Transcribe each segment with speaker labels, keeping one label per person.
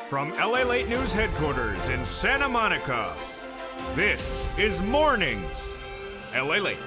Speaker 1: From LALATE News headquarters in Santa Monica, this is Mornings LALATE.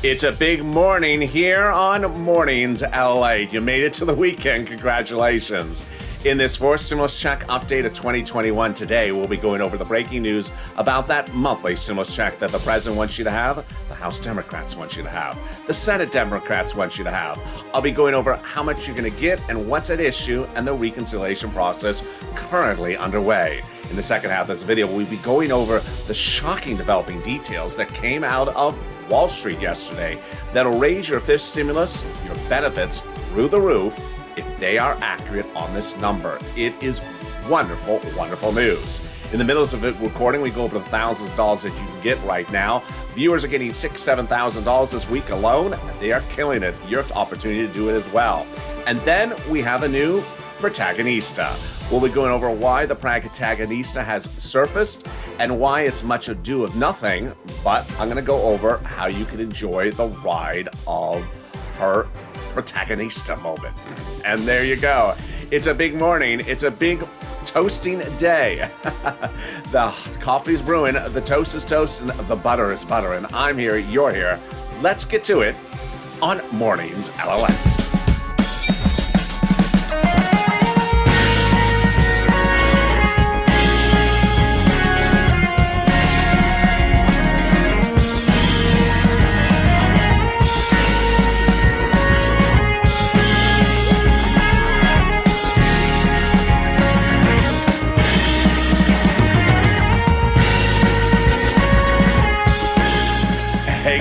Speaker 2: It's a big morning here on Mornings LALATE. You made it to the weekend. Congratulations. In this fourth stimulus check update of 2021 today, we'll be going over the breaking news about that monthly stimulus check that the president wants you to have, the House Democrats want you to have, the Senate Democrats want you to have. I'll be going over how much you're going to get and what's at issue and the reconciliation process currently underway. In the second half of this video, we'll be going over the shocking developing details that came out of Wall Street yesterday that'll raise your fifth stimulus, your benefits through the roof, if they are accurate on this number. It is wonderful, wonderful news. In the middle of the recording, we go over the thousands of dollars that you can get right now. Viewers are getting $6,000, $7,000 this week alone. They are killing it. Your opportunity to do it as well. And then we have a new protagonista. We'll be going over why the protagonista has surfaced and why it's much ado of nothing, but I'm going to go over how you can enjoy the ride of her protagonista moment. And there you go. It's a big morning. It's a big toasting day. The coffee's brewing, the toast is toasting, the butter is buttering. I'm here, you're here. Let's get to it on Mornings LALATE.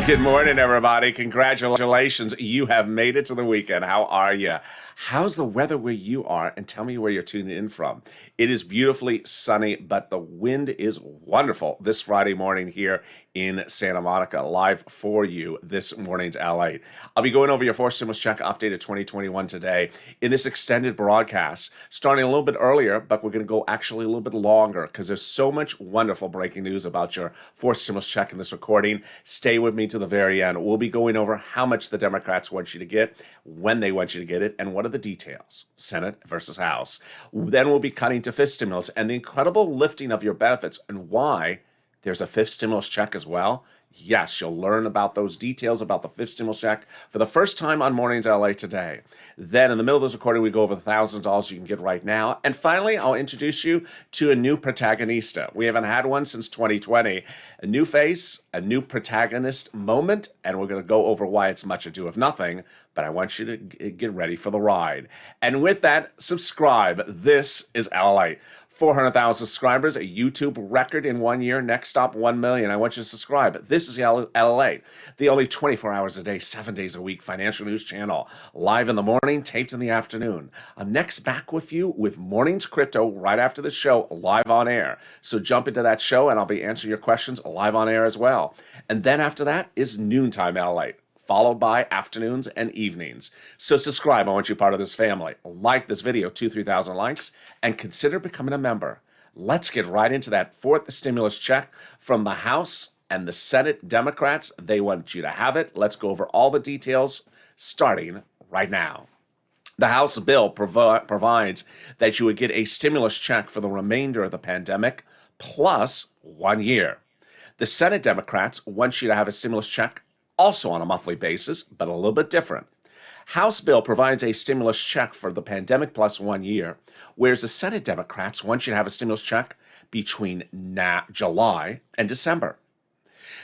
Speaker 2: Good morning, everybody. Congratulations. You have made it to the weekend. How are you? How's the weather where you are? And tell me where you're tuning in from. It is beautifully sunny, but the wind is wonderful this Friday morning here in Santa Monica, live for you this morning's LA. I'll be going over your fourth stimulus check update of 2021 today in this extended broadcast, starting a little bit earlier, but we're going to go actually a little bit longer because there's so much wonderful breaking news about your fourth stimulus check in this recording. Stay with me to the very end. We'll be going over how much the Democrats want you to get, when they want you to get it, and what are the details, Senate versus House. Then we'll be cutting to fifth stimulus and the incredible lifting of your benefits and why there's a fifth stimulus check as well. Yes, you'll learn about those details about the fifth stimulus check for the first time on Mornings LA today. Then in the middle of this recording, we go over the $1,000 you can get right now. And finally, I'll introduce you to a new protagonista. We haven't had one since 2020. A new face, a new protagonist moment, and we're going to go over why it's much ado of nothing, but I want you to get ready for the ride. And with that, subscribe. This is LALATE. 400,000 subscribers, a YouTube record in 1 year. Next stop, 1 million. I want you to subscribe. This is LALATE, the only 24 hours a day, 7 days a week financial news channel. Live in the morning, taped in the afternoon. I'm next back with you with Mornings Crypto right after the show, live on air. So jump into that show and I'll be answering your questions live on air as well. And then after that is Noontime LALATE, followed by afternoons and evenings. So subscribe. I want you part of this family. Like this video, 3,000 likes, and consider becoming a member. Let's get right into that fourth stimulus check from the House and the Senate Democrats. They want you to have it. Let's go over all the details starting right now. The House bill provides that you would get a stimulus check for the remainder of the pandemic plus 1 year. The Senate Democrats want you to have a stimulus check also on a monthly basis, but a little bit different. House bill provides a stimulus check for the pandemic plus 1 year, whereas the Senate Democrats want you to have a stimulus check between July and December.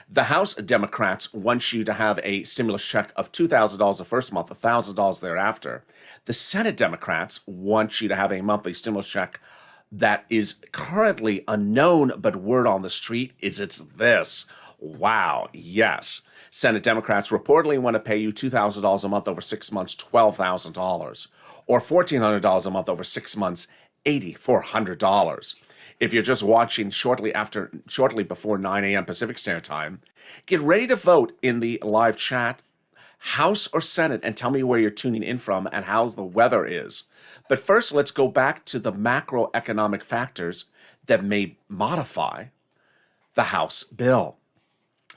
Speaker 2: The House Democrats want you to have a stimulus check of $2,000 the first month, $1,000 thereafter. The Senate Democrats want you to have a monthly stimulus check that is currently unknown, but word on the street is it's this. Wow, yes. Senate Democrats reportedly want to pay you $2,000 a month over 6 months, $12,000, or $1,400 a month over 6 months, $8,400. If you're just watching shortly before 9 a.m. Pacific Standard Time, get ready to vote in the live chat, House or Senate, and tell me where you're tuning in from and how the weather is. But first, let's go back to the macroeconomic factors that may modify the House bill.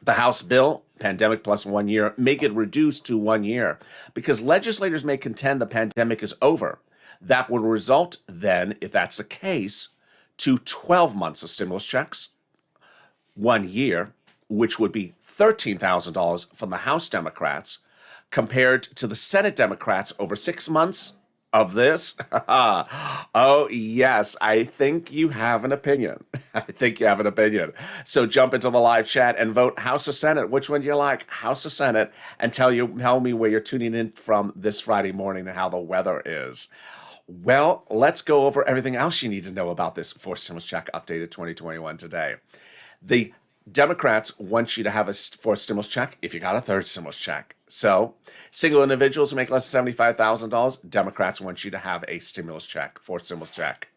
Speaker 2: The House bill, pandemic plus 1 year, may get reduced to 1 year because legislators may contend the pandemic is over, That would result then, if that's the case, to 12 months of stimulus checks, 1 year, which would be $13,000 from the House Democrats, compared to the Senate Democrats over 6 months of this. Oh, yes, I think you have an opinion. I think you have an opinion. So jump into the live chat and vote House or Senate. Which one do you like, House or Senate? And tell me where you're tuning in from this Friday morning and how the weather is. Well, let's go over everything else you need to know about this fourth stimulus check updated 2021 today. The Democrats want you to have a fourth stimulus check if you got a third stimulus check. So, single individuals who make less than $75,000, Democrats want you to have a stimulus check, fourth stimulus check.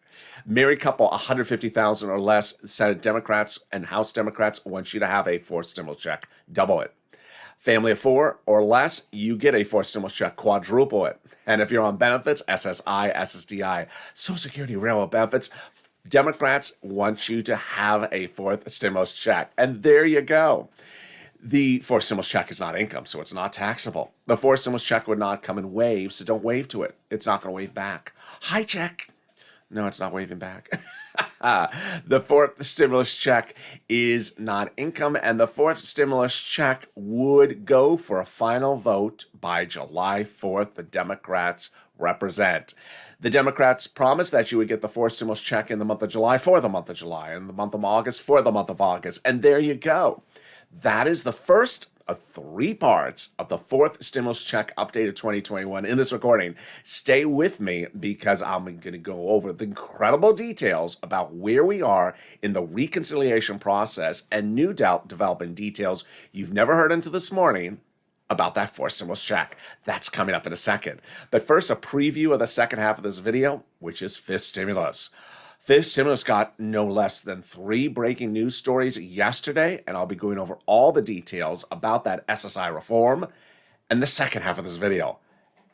Speaker 2: Married couple, $150,000 or less, Senate Democrats and House Democrats want you to have a fourth stimulus check, double it. Family of 4 or less, you get a fourth stimulus check, quadruple it. And if you're on benefits, SSI, SSDI, Social Security, railroad benefits, Democrats want you to have a fourth stimulus check. And there you go. The fourth stimulus check is not income, so it's not taxable. The fourth stimulus check would not come in waves, so don't wave to it. It's not going to wave back. Hi, check. No, it's not waving back. The fourth stimulus check is not income, and the fourth stimulus check would go for a final vote by July 4th. The Democrats represent. The Democrats promised that you would get the fourth stimulus check in the month of July for the month of July, and the month of August for the month of August. And there you go. That is the first of 3 parts of the fourth stimulus check updated 2021 in this recording. Stay with me because I'm going to go over the incredible details about where we are in the reconciliation process and new developing details you've never heard until this morning about that fourth stimulus check. That's coming up in a second. But first, a preview of the second half of this video, which is fifth stimulus. Fifth stimulus got no less than 3 breaking news stories yesterday, and I'll be going over all the details about that SSI reform in the second half of this video.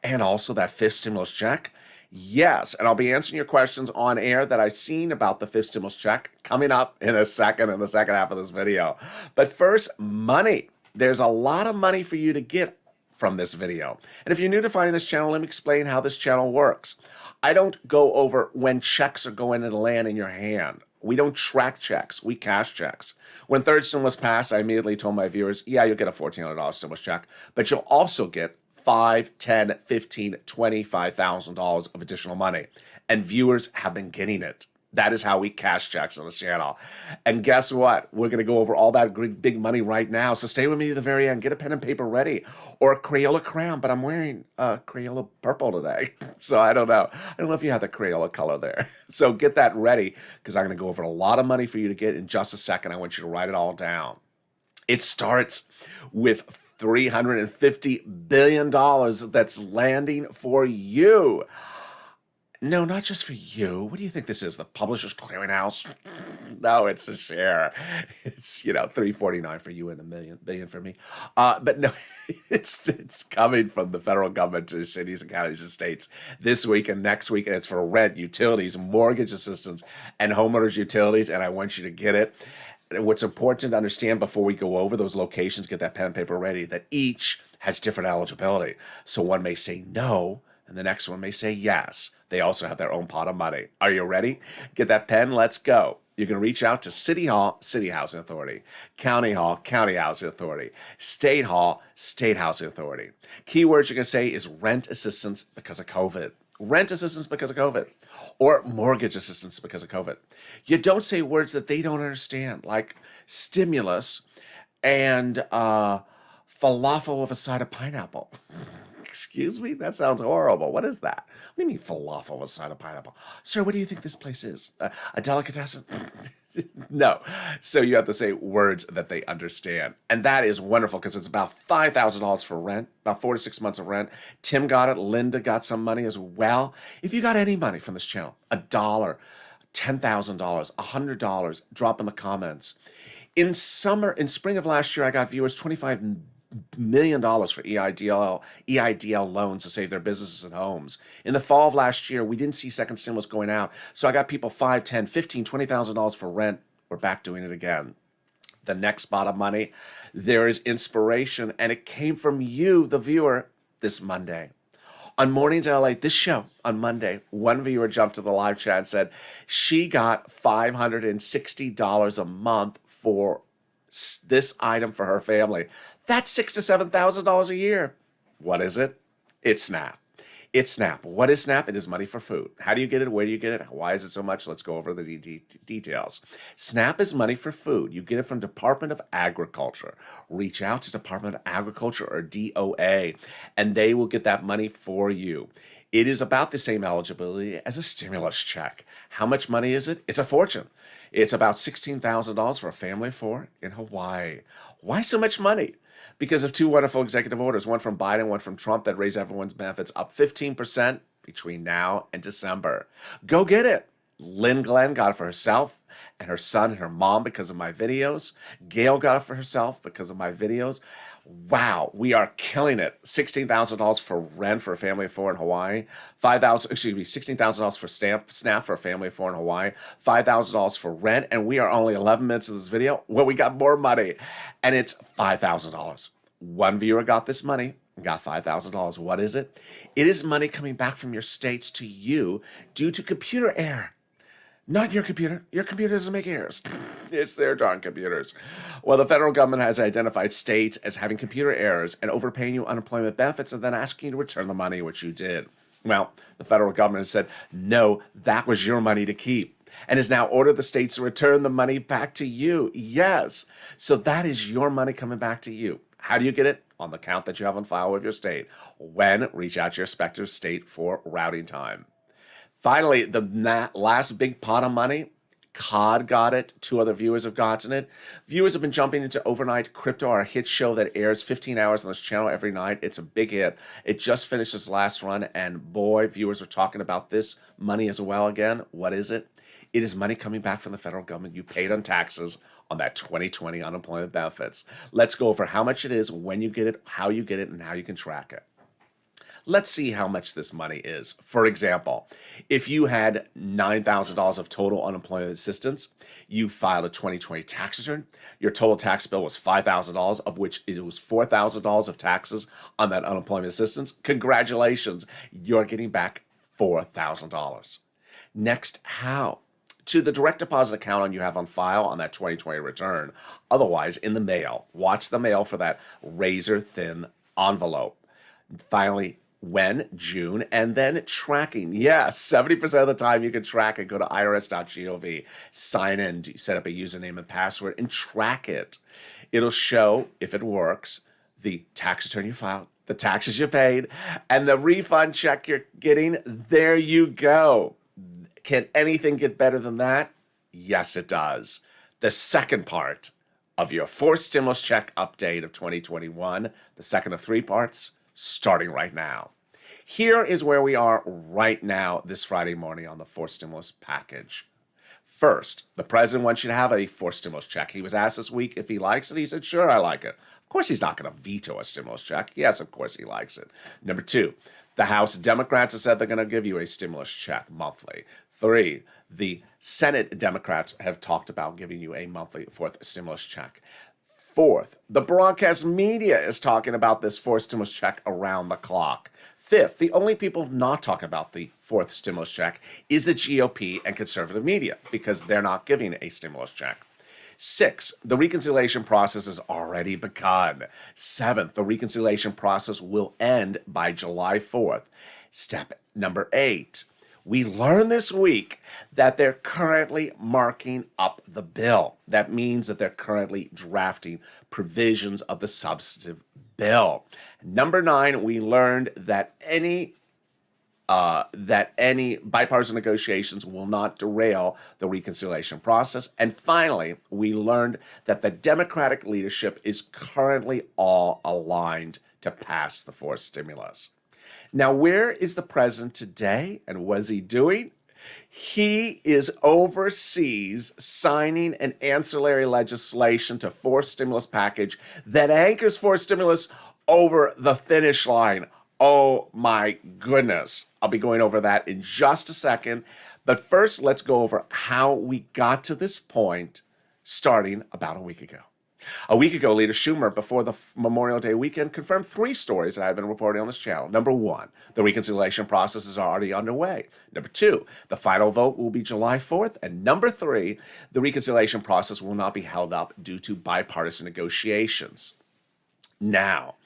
Speaker 2: And also that fifth stimulus check. Yes, and I'll be answering your questions on air that I've seen about the fifth stimulus check coming up in the second half of this video. But first, money. There's a lot of money for you to get from this video. And if you're new to finding this channel, let me explain how this channel works. I don't go over when checks are going to land in your hand. We don't track checks, we cash checks. When third stimulus passed, I immediately told my viewers, yeah, you'll get a $1,400 stimulus check, but you'll also get $5, $10, $15, $25,000 of additional money. And viewers have been getting it. That is how we cash checks on this channel. And guess what? We're going to go over all that big money right now. So stay with me to the very end. Get a pen and paper ready. Or a Crayola crayon, but I'm wearing Crayola purple today. So I don't know. I don't know if you have the Crayola color there. So get that ready because I'm going to go over a lot of money for you to get in just a second. I want you to write it all down. It starts with $350 billion that's landing for you. No, not just for you. What do you think this is? The Publishers Clearinghouse? No, it's a share. It's, $349 for you and $1 billion for me. But no, it's coming from the federal government to cities and counties and states this week and next week. And it's for rent, utilities, mortgage assistance, and homeowners utilities. And I want you to get it. What's important to understand before we go over those locations, get that pen and paper ready, that each has different eligibility. So one may say no, and the next one may say yes. They also have their own pot of money. Are you ready? Get that pen. Let's go. You can reach out to City Hall, City Housing Authority, County Hall, County Housing Authority, State Hall, State Housing Authority. Keywords you're going to say is rent assistance because of COVID. Rent assistance because of COVID. Or mortgage assistance because of COVID. You don't say words that they don't understand, like stimulus and falafel with a side of pineapple. Excuse me? That sounds horrible. What is that? What do you mean falafel with a side of pineapple? Sir, what do you think this place is? A delicatessen? No. So you have to say words that they understand. And that is wonderful because it's about $5,000 for rent, about 4 to 6 months of rent. Tim got it. Linda got some money as well. If you got any money from this channel, $1, $10,000, $100, drop in the comments. In spring of last year, I got viewers $25 million for EIDL loans to save their businesses and homes. In the fall of last year, we didn't see second stimulus going out. So I got people $5, $10, $15, $20,000 for rent. We're back doing it again. The next pot of money, there is inspiration, and it came from you, the viewer, this Monday. On Mornings LA, this show on Monday, one viewer jumped to the live chat and said she got $560 a month for this item for her family. That's $6,000 to $7,000 a year. What is it? It's SNAP. It's SNAP. What is SNAP? It is money for food. How do you get it? Where do you get it? Why is it so much? Let's go over the details. SNAP is money for food. You get it from Department of Agriculture. Reach out to Department of Agriculture or DOA, and they will get that money for you. It is about the same eligibility as a stimulus check. How much money is it? It's a fortune. It's about $16,000 for a family of four in Hawaii. Why so much money? Because of two wonderful executive orders, one from Biden, one from Trump, that raise everyone's benefits up 15% between now and December. Go get it. Lynn Glenn got it for herself and her son and her mom because of my videos. Gail got it for herself because of my videos. Wow, we are killing it. $16,000 for rent for a family of four in Hawaii. $16,000 for SNAP for a family of four in Hawaii. $5,000 for rent, and we are only 11 minutes of this video. Well, we got more money, and it's $5,000. One viewer got this money and got $5,000. What is it? It is money coming back from your states to you due to computer error. Not your computer. Your computer doesn't make errors. It's their darn computers. Well, the federal government has identified states as having computer errors and overpaying you unemployment benefits and then asking you to return the money, which you did. Well, the federal government has said, no, that was your money to keep, and has now ordered the states to return the money back to you. Yes. So that is your money coming back to you. How do you get it? On the account that you have on file with your state. When? Reach out to your respective state for routing time. Finally, the last big pot of money, COD got it. Two other viewers have gotten it. Viewers have been jumping into Overnight Crypto, our hit show that airs 15 hours on this channel every night. It's a big hit. It just finished its last run, and boy, viewers are talking about this money as well again. What is it? It is money coming back from the federal government you paid on taxes on that 2020 unemployment benefits. Let's go over how much it is, when you get it, how you get it, and how you can track it. Let's see how much this money is. For example, if you had $9,000 of total unemployment assistance, you filed a 2020 tax return, your total tax bill was $5,000, of which it was $4,000 of taxes on that unemployment assistance. Congratulations, you're getting back $4,000. Next, how? To the direct deposit account you have on file on that 2020 return. Otherwise, in the mail. Watch the mail for that razor-thin envelope. Finally, when? June, and then tracking. Yes, 70% of the time you can track it. Go to irs.gov, sign in, set up a username and password, and track it. It'll show, if it works, the tax return you filed, the taxes you paid, and the refund check you're getting. There you go. Can anything get better than that? Yes, it does. The second part of your fourth stimulus check update of 2021, the second of three parts, starting right now. Here is where we are right now this Friday morning on the fourth stimulus package. First, the president wants you to have a fourth stimulus check. He was asked this week if he likes it. He said, sure, I like it. Of course, he's not going to veto a stimulus check. Yes, of course he likes it. Number two, the House Democrats have said they're going to give you a stimulus check monthly. Three, the Senate Democrats have talked about giving you a monthly fourth stimulus check. Fourth, the broadcast media is talking about this fourth stimulus check around the clock. Fifth, the only people not talking about the fourth stimulus check is the GOP and conservative media because they're not giving a stimulus check. Sixth, the reconciliation process has already begun. Seventh, the reconciliation process will end by July 4th. Step number 8. We learned this week that they're currently marking up the bill. That means that they're currently drafting provisions of the substantive bill. Number 9, we learned that any bipartisan negotiations will not derail the reconciliation process. And finally, we learned that the Democratic leadership is currently all aligned to pass the fourth stimulus. Now, where is the president today, and what is he doing? He is overseas signing an ancillary legislation to fourth stimulus package that anchors fourth stimulus over the finish line. Oh my goodness. I'll be going over that in just a second. But first, let's go over how we got to this point starting about a week ago. A week ago, Leader Schumer, before the Memorial Day weekend, confirmed 3 stories that I've been reporting on this channel. Number 1, the reconciliation process is already underway. Number 2, the final vote will be July 4th. And number 3, the reconciliation process will not be held up due to bipartisan negotiations. Now,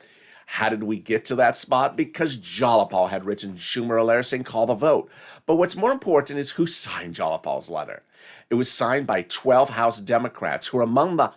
Speaker 2: how did we get to that spot? Because Jalopal had written Schumer a letter saying call the vote. But what's more important is who signed Jalopal's letter. It was signed by 12 House Democrats who are among the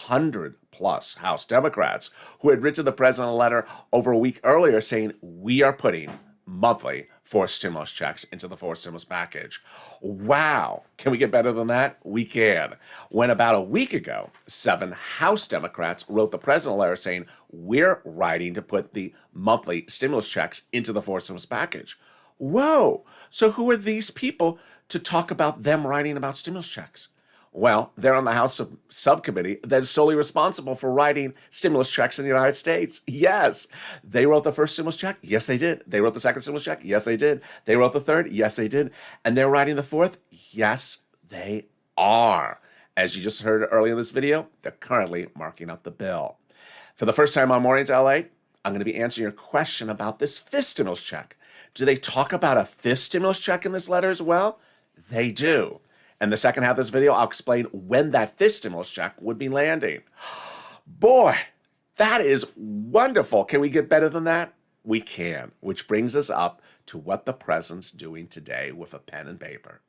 Speaker 2: 100-plus House Democrats who had written the president a letter over a week earlier saying, we are putting monthly forced stimulus checks into the forced stimulus package. Wow. Can we get better than that? We can. When about a week ago, 7 House Democrats wrote the president a letter saying, we're writing to put the monthly stimulus checks into the forced stimulus package. Whoa. So who are these people to talk about them writing about stimulus checks? Well, they're on the House subcommittee that is solely responsible for writing stimulus checks in the United States. Yes. They wrote the first stimulus check. Yes, they did. They wrote the second stimulus check. Yes, they did. They wrote the third. Yes, they did. And they're writing the fourth. Yes, they are. As you just heard earlier in this video, they're currently marking up the bill. For the first time on Mornings LA, I'm going to be answering your question about this 5th stimulus check. Do they talk about a 5th stimulus check in this letter as well? They do. And the second half of this video, I'll explain when that 5th stimulus check would be landing. Boy, that is wonderful. Can we get better than that? We can, which brings us up to what the president's doing today with a pen and paper.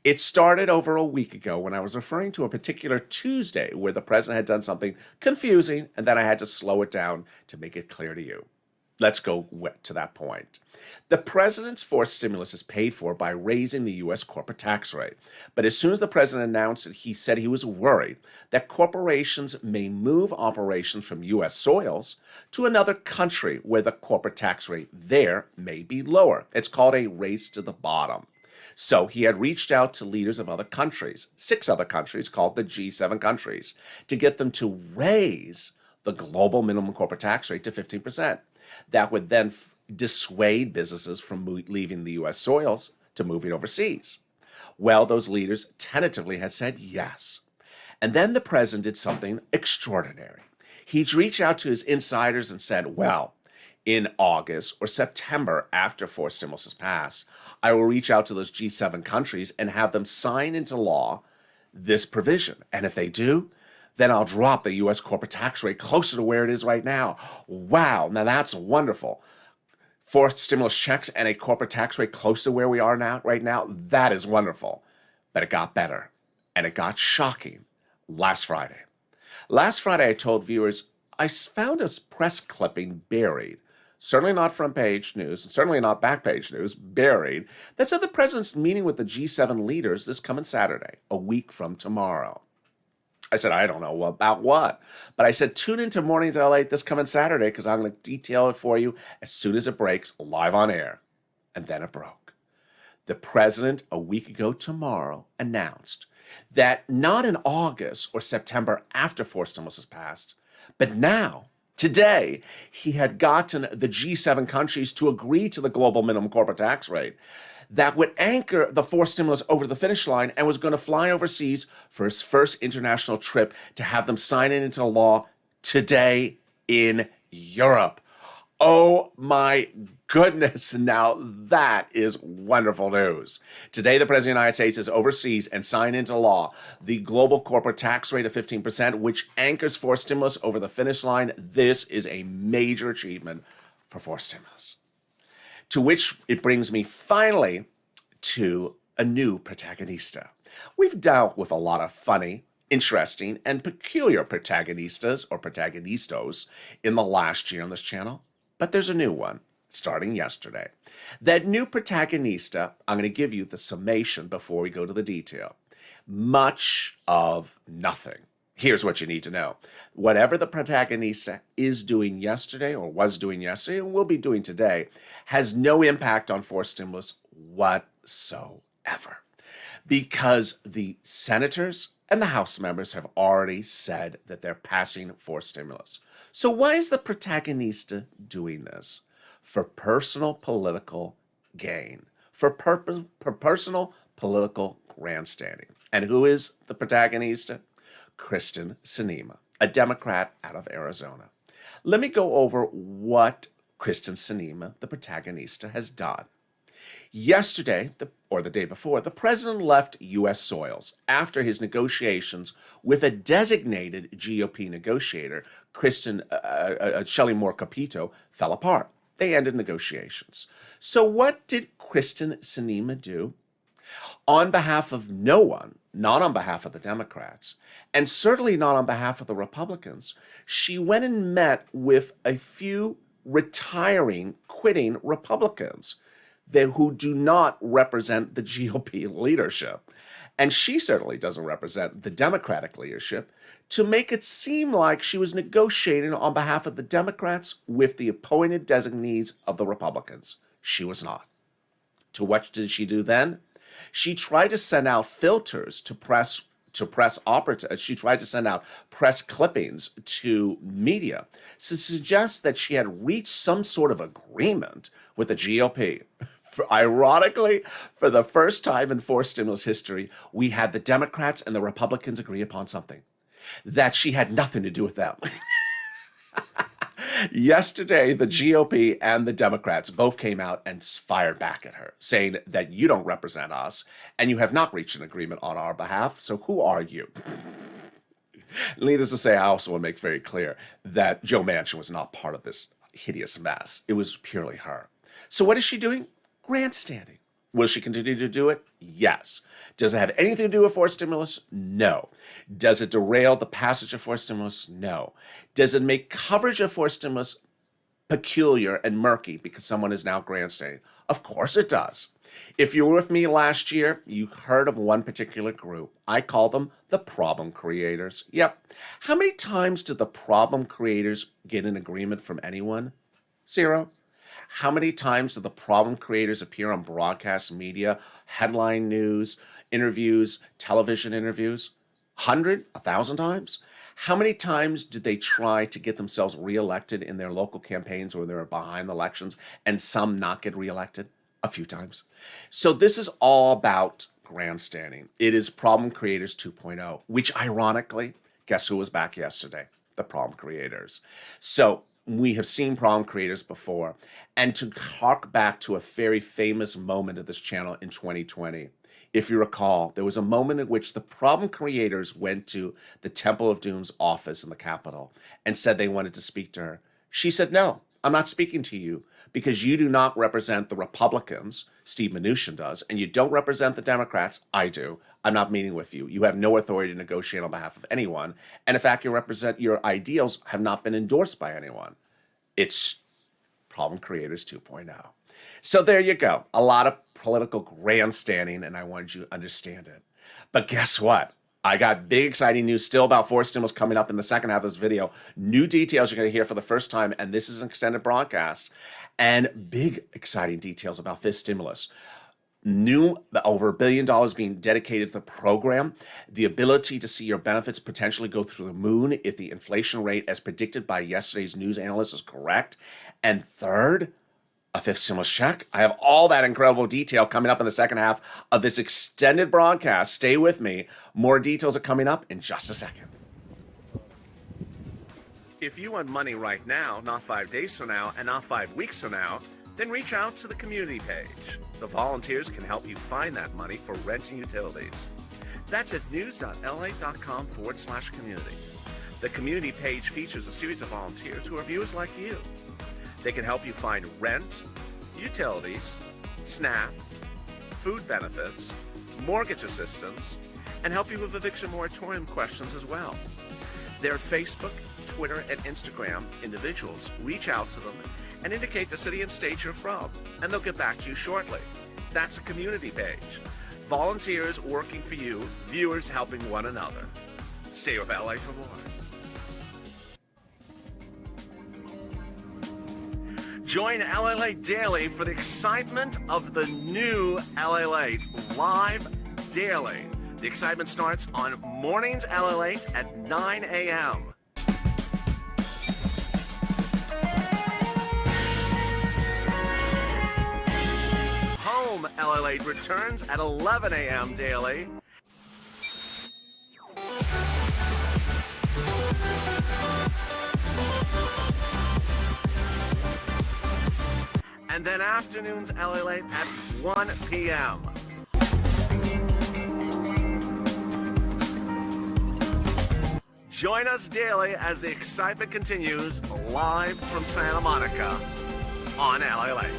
Speaker 2: It started over a week ago when I was referring to a particular Tuesday where the president had done something confusing, and then I had to slow it down to make it clear to you. Let's go to that point. The president's forced stimulus is paid for by raising the U.S. corporate tax rate. But as soon as the president announced it, he said he was worried that corporations may move operations from U.S. soils to another country where the corporate tax rate there may be lower. It's called a race to the bottom. So he had reached out to leaders of other countries, 6 other countries called the G7 countries, to get them to raise the global minimum corporate tax rate to 15%. That would then dissuade businesses from leaving the U.S. soils to moving overseas. Well, those leaders tentatively had said yes. And then the president did something extraordinary. He'd reached out to his insiders and said, well, in August or September after forced stimulus is passed, I will reach out to those G7 countries and have them sign into law this provision. And if they do, then I'll drop the U.S. corporate tax rate closer to where it is right now. Wow, now that's wonderful. Forced stimulus checks and a corporate tax rate close to where we are now, right now, that is wonderful. But it got better, and it got shocking last Friday. Last Friday, I told viewers I found a press clipping buried, certainly not front page news, and certainly not back page news, buried, that said the president's meeting with the G7 leaders this coming Saturday, a week from tomorrow. I said, I don't know about what. But I said, tune into Mornings LA this coming Saturday because I'm going to detail it for you as soon as it breaks live on air. And then it broke. The president, a week ago tomorrow, announced that not in August or September after forced stimulus is passed, but now, today, he had gotten the G7 countries to agree to the global minimum corporate tax rate that would anchor the forced stimulus over the finish line and was going to fly overseas for his first international trip to have them sign it into law today in Europe. Oh my goodness, now that is wonderful news. Today, the President of the United States is overseas and signed into law the global corporate tax rate of 15%, which anchors forced stimulus over the finish line. This is a major achievement for forced stimulus. To which it brings me finally to a new protagonista. We've dealt with a lot of funny, interesting, and peculiar protagonistas or protagonistos in the last year on this channel, but there's a new one starting yesterday. That new protagonista, I'm going to give you the summation before we go to the detail. Much of nothing. Here's what you need to know. Whatever the protagonista is doing yesterday or was doing yesterday and will be doing today has no impact on forced stimulus whatsoever because the senators and the House members have already said that they're passing forced stimulus. So why is the protagonista doing this? For personal political gain, for personal political grandstanding. And who is the protagonista? Kristen Sinema. a Democrat out of Arizona. Let me go over what Kristen Sinema, the protagonista, has done. Yesterday, or the day before, the president left U.S. soils after his negotiations with a designated GOP negotiator, Shelley Moore Capito, fell apart. They ended negotiations. So what did Kristen Sinema do? On behalf of no one, not on behalf of the Democrats, and certainly not on behalf of the Republicans, she went and met with a few retiring, quitting Republicans who do not represent the GOP leadership. And she certainly doesn't represent the Democratic leadership, to make it seem like she was negotiating on behalf of the Democrats with the appointed designees of the Republicans. She was not. To what did she do then? She tried to send out filters to press operatives. She tried to send out press clippings to media to suggest that she had reached some sort of agreement with the GOP. Ironically, for the first time in forced stimulus history, we had the Democrats and the Republicans agree upon something, that she had nothing to do with them. Yesterday, the GOP and the Democrats both came out and fired back at her, saying that you don't represent us and you have not reached an agreement on our behalf, so who are you? Needless to say, I also want to make very clear that Joe Manchin was not part of this hideous mess. It was purely her. So what is she doing? Grandstanding. Will she continue to do it? Yes. Does it have anything to do with forced stimulus? No. Does it derail the passage of forced stimulus? No. Does it make coverage of forced stimulus peculiar and murky because someone is now grandstanding? Of course it does. If you were with me last year, you heard of one particular group. I call them the problem creators. Yep. How many times did the problem creators get an agreement from anyone? 0. How many times do the problem creators appear on broadcast media, headline news, interviews, television interviews? 100? 1,000 times? How many times did they try to get themselves reelected in their local campaigns when they were behind the elections and some not get reelected? A few times. So this is all about grandstanding. It is problem creators 2.0, which ironically, guess who was back yesterday? The problem creators. So we have seen problem creators before. And to hark back to a very famous moment of this channel in 2020, if you recall, there was a moment in which the problem creators went to the Temple of Doom's office in the Capitol and said they wanted to speak to her. She said, no, I'm not speaking to you because you do not represent the Republicans, Steve Mnuchin does, and you don't represent the Democrats, I do. I'm not meeting with you. You have no authority to negotiate on behalf of anyone. And in fact, your ideals have not been endorsed by anyone. It's problem creators 2.0. So there you go. A lot of political grandstanding, and I wanted you to understand it. But guess what? I got big, exciting news still about forced stimulus coming up in the second half of this video. New details you're going to hear for the first time, and this is an extended broadcast. And big, exciting details about this stimulus. New, over $1 billion being dedicated to the program, the ability to see your benefits potentially go through the moon if the inflation rate as predicted by yesterday's news analyst is correct. And third, a 5th stimulus check. I have all that incredible detail coming up in the second half of this extended broadcast. Stay with me. More details are coming up in just a second. If you want money right now, not 5 days from now, and not 5 weeks from now, then reach out to the community page. The volunteers can help you find that money for rent and utilities. That's at news.la.com/community. The community page features a series of volunteers who are viewers like you. They can help you find rent, utilities, SNAP, food benefits, mortgage assistance, and help you with eviction moratorium questions as well. Their Facebook, Twitter, and Instagram individuals reach out to them and indicate the city and state you're from, and they'll get back to you shortly. That's a community page. Volunteers working for you, viewers helping one another. Stay with LA for more. Join LALATE Daily for the excitement of the new LALATE live daily. The excitement starts on Mornings LALATE at 9 a.m. Home LALATE returns at 11 a.m. daily. And then afternoons LALATE at 1 p.m. Join us daily as the excitement continues live from Santa Monica on LALATE.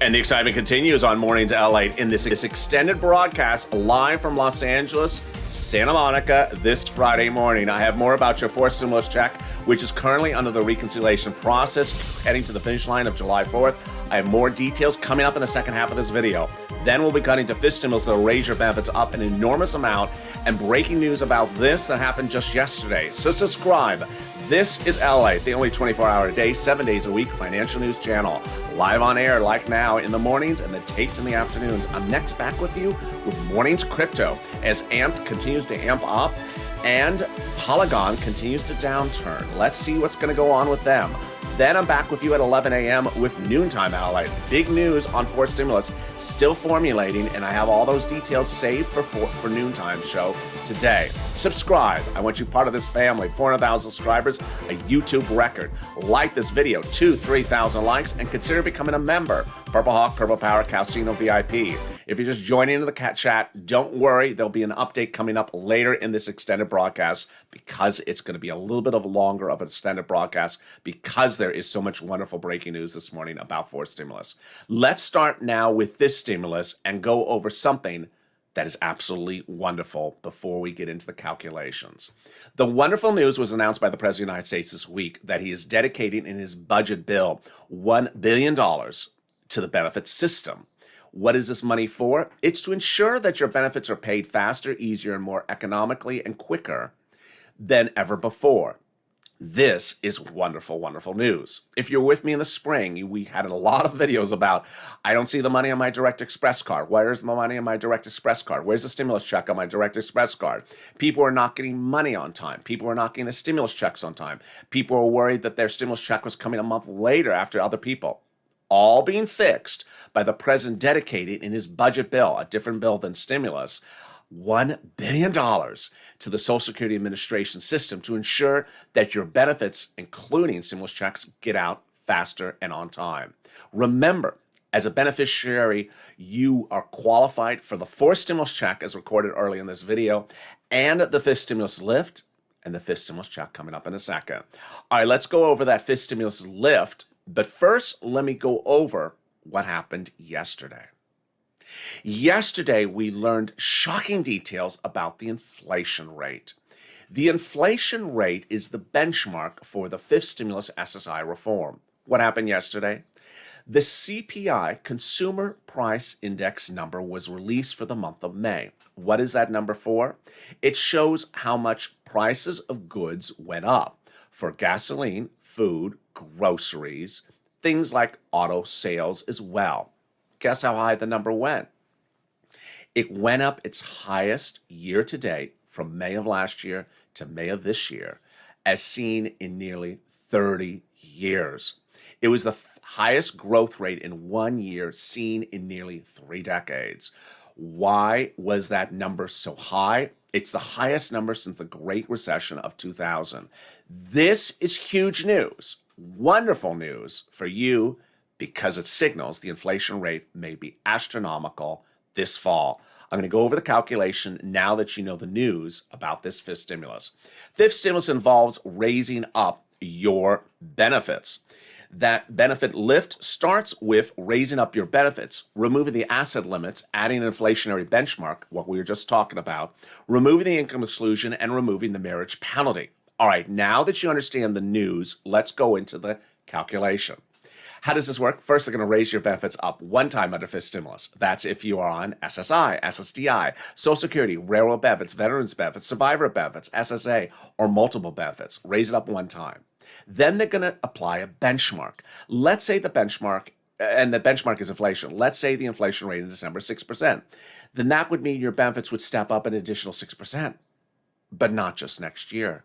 Speaker 2: And the excitement continues on Mornings LALATE in this extended broadcast live from Los Angeles, Santa Monica this Friday morning. I have more about your fourth stimulus check, which is currently under the reconciliation process, heading to the finish line of July 4th. I have more details coming up in the second half of this video. Then we'll be cutting to fifth stimulus that'll raise your benefits up an enormous amount, and breaking news about this that happened just yesterday. So subscribe. This is LALATE, the only 24-hour a day, 7 days a week financial news channel. Live on air like now in the mornings and then taped in the afternoons. I'm next back with you with Mornings Crypto as AMP continues to amp up and Polygon continues to downturn. Let's see what's going to go on with them. Then I'm back with you at 11 a.m. with Noontime LALATE. Big news on fourth stimulus, still formulating, and I have all those details saved for Noontime show today. Subscribe. I want you part of this family. 400,000 subscribers, a YouTube record. Like this video, 3,000 likes, and consider becoming a member. Purple Hawk, Purple Power, Calcino VIP. If you're just joining into the chat, don't worry. There'll be an update coming up later in this extended broadcast because it's going to be a little bit of longer of an extended broadcast because there is so much wonderful breaking news this morning about fourth stimulus. Let's start now with this stimulus and go over something that is absolutely wonderful before we get into the calculations. The wonderful news was announced by the President of the United States this week that he is dedicating in his budget bill $1 billion to the benefits system. What is this money for? It's to ensure that your benefits are paid faster, easier, and more economically and quicker than ever before. This is wonderful, wonderful news. If you're with me in the spring, we had a lot of videos about, I don't see the money on my Direct Express card. Where's my money on my Direct Express card? Where's the stimulus check on my Direct Express card? People are not getting money on time. People are not getting the stimulus checks on time. People are worried that their stimulus check was coming a month later after other people. All being fixed by the president dedicated in his budget bill, a different bill than stimulus, $1 billion to the Social Security Administration system to ensure that your benefits, including stimulus checks, get out faster and on time. Remember, as a beneficiary, you are qualified for the fourth stimulus check as recorded early in this video, and the fifth stimulus lift, and the fifth stimulus check coming up in a second. All right, let's go over that fifth stimulus lift. But first, let me go over what happened yesterday. Yesterday, we learned shocking details about the inflation rate. The inflation rate is the benchmark for the fifth stimulus SSI reform. What happened yesterday? The CPI, Consumer Price Index number, was released for the month of May. What is that number for? It shows how much prices of goods went up for gasoline, food, groceries, things like auto sales as well. Guess how high the number went? It went up its highest year to date from May of last year to May of this year, as seen in nearly 30 years. It was the highest growth rate in 1 year seen in nearly 3 decades. Why was that number so high? It's the highest number since the Great Recession of 2000. This is huge news, wonderful news for you because it signals the inflation rate may be astronomical this fall. I'm going to go over the calculation now that you know the news about this fifth stimulus. Fifth stimulus involves raising up your benefits. That benefit lift starts with raising up your benefits, removing the asset limits, adding an inflationary benchmark, what we were just talking about, removing the income exclusion, and removing the marriage penalty. All right, now that you understand the news, let's go into the calculation. How does this work? First, they're going to raise your benefits up one time under fifth stimulus. That's if you are on SSI, SSDI, Social Security, railroad benefits, veterans benefits, survivor benefits, SSA, or multiple benefits. Raise it up one time. Then they're going to apply a benchmark. Let's say the benchmark, and the benchmark is inflation. Let's say the inflation rate in December is 6%. Then that would mean your benefits would step up an additional 6%. But not just next year,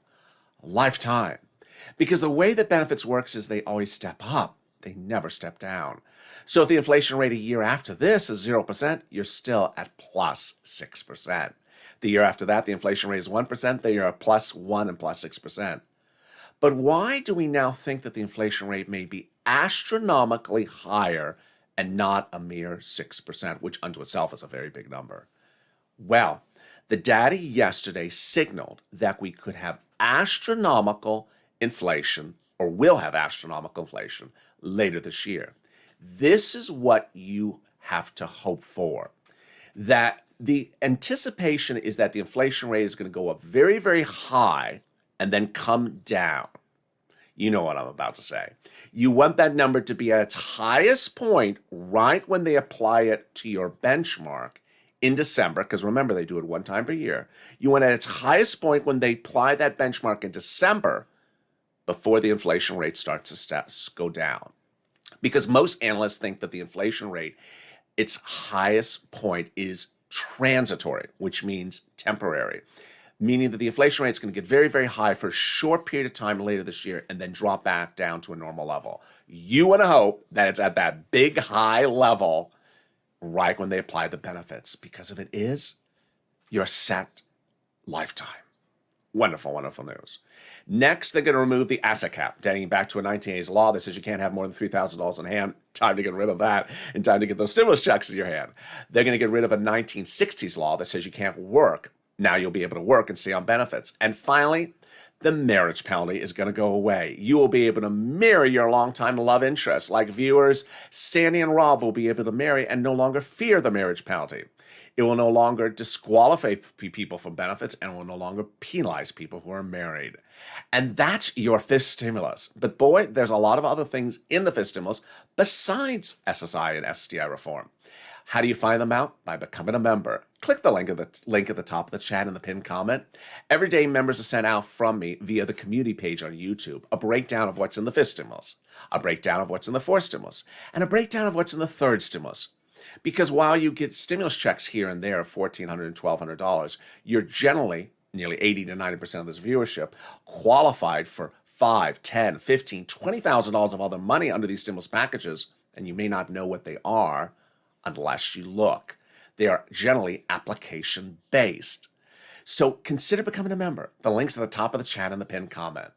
Speaker 2: lifetime. Because the way that benefits works is they always step up. They never step down. So if the inflation rate a year after this is 0%, you're still at plus 6%. The year after that, the inflation rate is 1%. The year are plus 1 and plus 6%. But why do we now think that the inflation rate may be astronomically higher and not a mere 6%, which unto itself is a very big number? Well, the data yesterday signaled that we could have astronomical inflation, or will have astronomical inflation, later this year. This is what you have to hope for. That the anticipation is that the inflation rate is going to go up very, very high and then come down. You know what I'm about to say. You want that number to be at its highest point right when they apply it to your benchmark in December, because remember, they do it one time per year. You want it at its highest point when they apply that benchmark in December before the inflation rate starts to go down. Because most analysts think that the inflation rate, its highest point is transitory, which means temporary, meaning that the inflation rate is going to get very, very high for a short period of time later this year and then drop back down to a normal level. You want to hope that it's at that big high level right when they apply the benefits, because if it is, you're set lifetime. Wonderful, wonderful news. Next, they're going to remove the asset cap, dating back to a 1980s law that says you can't have more than $3,000 in hand. Time to get rid of that, and time to get those stimulus checks in your hand. They're going to get rid of a 1960s law that says you can't work. Now you'll be able to work and stay on benefits. And finally, the marriage penalty is going to go away. You will be able to marry your longtime love interest. Like viewers, Sandy and Rob will be able to marry and no longer fear the marriage penalty. It will no longer disqualify people from benefits and will no longer penalize people who are married. And that's your fifth stimulus. But boy, there's a lot of other things in the fifth stimulus besides SSI and STI reform. How do you find them out? By becoming a member. Click the link at the top of the chat in the pinned comment. Every day, members are sent out from me via the community page on YouTube a breakdown of what's in the fifth stimulus, a breakdown of what's in the fourth stimulus, and a breakdown of what's in the third stimulus. Because while you get stimulus checks here and there of $1,400 and $1,200, you're generally, nearly 80 to 90% of this viewership, qualified for $5,000, $10,000, $15,000, $20,000 of other money under these stimulus packages, and you may not know what they are unless you look. They are generally application-based. So consider becoming a member. The link's at the top of the chat and the pinned comment.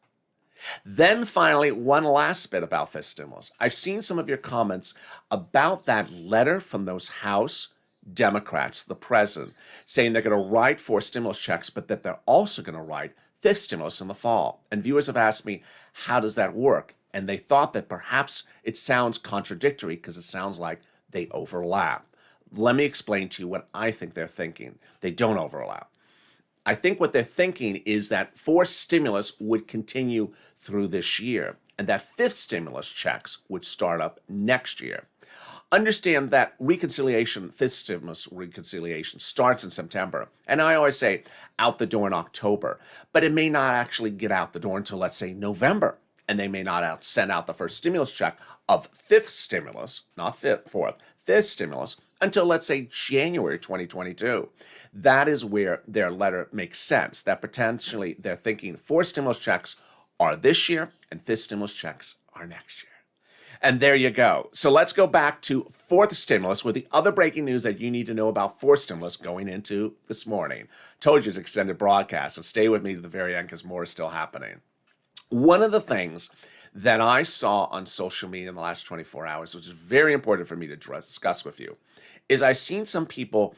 Speaker 2: Then finally, one last bit about fifth stimulus. I've seen some of your comments about that letter from those House Democrats, the president, saying they're going to write for stimulus checks, but that they're also going to write fifth stimulus in the fall. And viewers have asked me, how does that work? And they thought that perhaps it sounds contradictory because it sounds like they overlap. Let me explain to you what I think they're thinking. They don't overlap. I think what they're thinking is that fourth stimulus would continue through this year, and that fifth stimulus checks would start up next year. Understand that fifth stimulus reconciliation starts in September, and I always say out the door in October, but it may not actually get out the door until, let's say, November, and they may not send out the first stimulus check of fifth stimulus, not fourth, fifth stimulus, until, let's say, January 2022. That is where their letter makes sense, that potentially they're thinking four stimulus checks are this year and fifth stimulus checks are next year. And there you go. So let's go back to fourth stimulus with the other breaking news that you need to know about fourth stimulus going into this morning. Told you it's extended broadcast, and stay with me to the very end because more is still happening. One of the things that I saw on social media in the last 24 hours, which is very important for me to discuss with you, is I've seen some people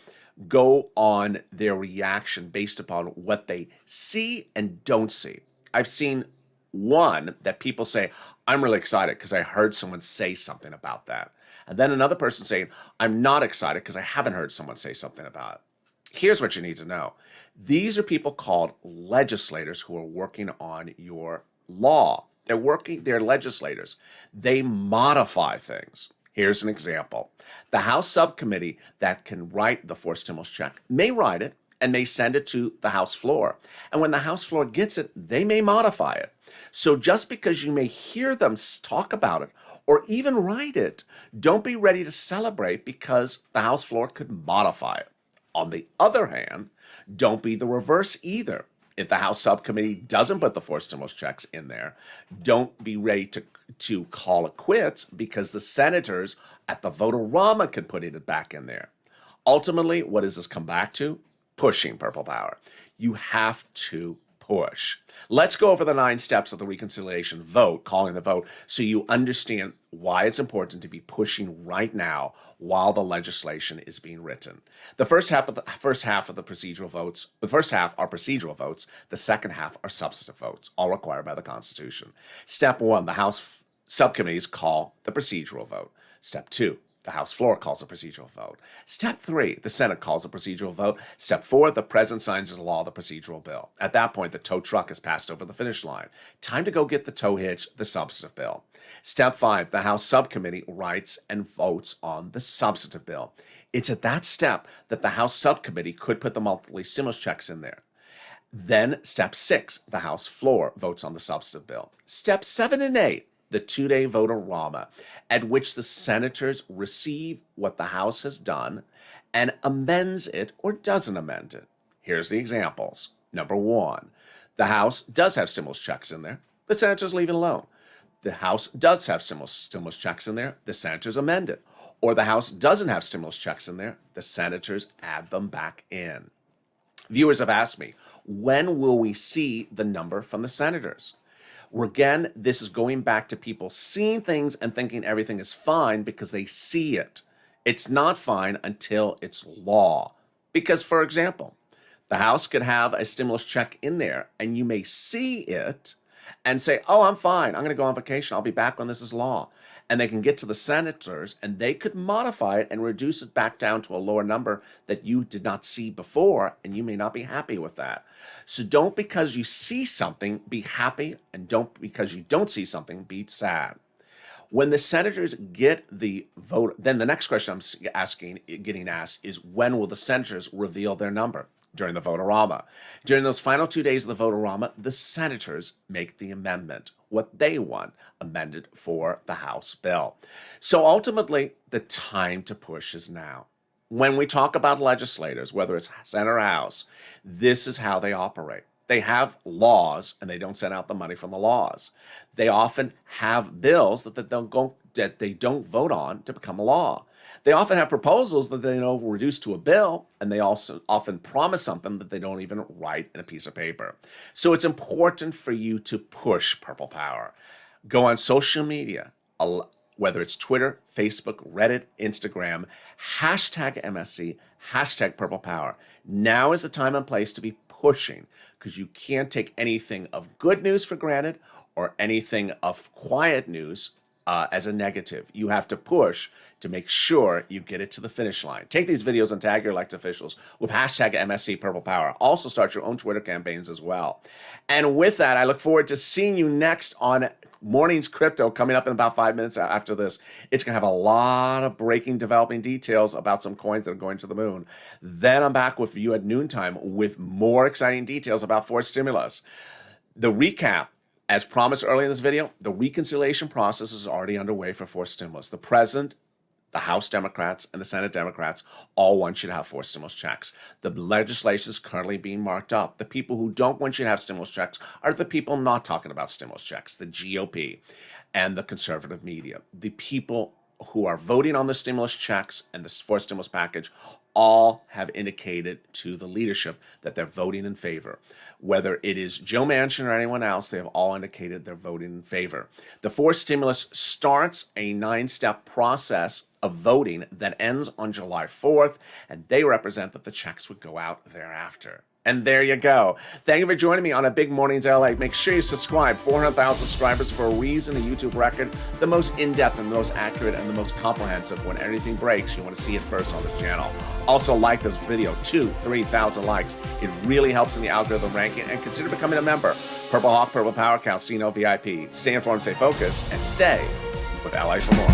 Speaker 2: go on their reaction based upon what they see and don't see. I've seen one that people say, I'm really excited because I heard someone say something about that. And then another person saying, I'm not excited because I haven't heard someone say something about it. Here's what you need to know. These are people called legislators who are working on your law. They're legislators. They modify things. Here's an example. The House subcommittee that can write the fourth stimulus check may write it and may send it to the House floor. And when the House floor gets it, they may modify it. So just because you may hear them talk about it or even write it, don't be ready to celebrate because the House floor could modify it. On the other hand, don't be the reverse either. If the House subcommittee doesn't put the fourth stimulus checks in there, don't be ready to call it quits because the senators at the Vote-A-Rama can put it back in there. Ultimately, what does this come back to? pushing Purple Power. You have to push. Let's go over the 9 steps of the reconciliation vote, calling the vote, so you understand why it's important to be pushing right now while the legislation is being written. The first half of the procedural votes, the first half are procedural votes, the second half are substantive votes, all required by the Constitution. Step 1, the House subcommittees call the procedural vote. Step 2, the House floor calls a procedural vote. Step 3, the Senate calls a procedural vote. Step 4, the President signs into law the procedural bill. At that point, the tow truck is passed over the finish line. Time to go get the tow hitch, the substantive bill. Step 5, the House subcommittee writes and votes on the substantive bill. It's at that step that the House subcommittee could put the monthly stimulus checks in there. Then step 6, the House floor votes on the substantive bill. Step 7 and 8, the 2-day vote-a-rama, at which the senators receive what the House has done and amends it or doesn't amend it. Here's the examples. Number 1, the House does have stimulus checks in there. The senators leave it alone. The House does have stimulus checks in there. The senators amend it. Or the House doesn't have stimulus checks in there. The senators add them back in. Viewers have asked me, when will we see the number from the senators? Again, this is going back to people seeing things and thinking everything is fine because they see it. It's not fine until it's law. Because, for example, the House could have a stimulus check in there and you may see it and say, oh, I'm fine. I'm going to go on vacation. I'll be back when this is law. And they can get to the senators and they could modify it and reduce it back down to a lower number that you did not see before, and you may not be happy with that. So don't, because you see something, be happy, and don't, because you don't see something, be sad. When the senators get the vote, then the next question I'm getting asked is, when will the senators reveal their number? During the vote-a-rama. During those final 2 days of the vote-a-rama, the senators make the amendment, what they want, amended for the House bill. So ultimately, the time to push is now. When we talk about legislators, whether it's Senate or House, this is how they operate. They have laws, and they don't send out the money from the laws. They often have bills that they don't vote on to become a law. They often have proposals that they know reduce to a bill, and they also often promise something that they don't even write in a piece of paper. So it's important for you to push Purple Power. Go on social media, whether it's Twitter, Facebook, Reddit, Instagram, hashtag MSC, hashtag Purple Power. Now is the time and place to be pushing, because you can't take anything of good news for granted or anything of quiet news as a negative. You have to push to make sure you get it to the finish line. Take these videos and tag your elected officials with hashtag MSC Purple Power. Also start your own Twitter campaigns as well. And with that, I look forward to seeing you next on Morning's Crypto, coming up in about 5 minutes after this. It's going to have a lot of developing details about some coins that are going to the moon. Then I'm back with you at noontime with more exciting details about forced stimulus. The recap, as promised earlier in this video, the reconciliation process is already underway for forced stimulus. The President, the House Democrats, and the Senate Democrats all want you to have forced stimulus checks. The legislation is currently being marked up. The people who don't want you to have stimulus checks are the people not talking about stimulus checks, the GOP and the conservative media. The people who are voting on the stimulus checks and the forced stimulus package all have indicated to the leadership that they're voting in favor. Whether it is Joe Manchin or anyone else, they have all indicated they're voting in favor. The forced stimulus starts a 9-step process of voting that ends on July 4th, and they represent that the checks would go out thereafter. And there you go. Thank you for joining me on a Big Mornings LA. Make sure you subscribe. 400,000 subscribers for a reason, a YouTube record. The most in-depth and the most accurate and the most comprehensive. When anything breaks, you want to see it first on this channel. Also, like this video. 2,000-3,000 likes. It really helps in the algorithm ranking. And consider becoming a member. Purple Hawk, Purple Power, Calcino VIP. Stay informed, stay focused, and stay with LA for more.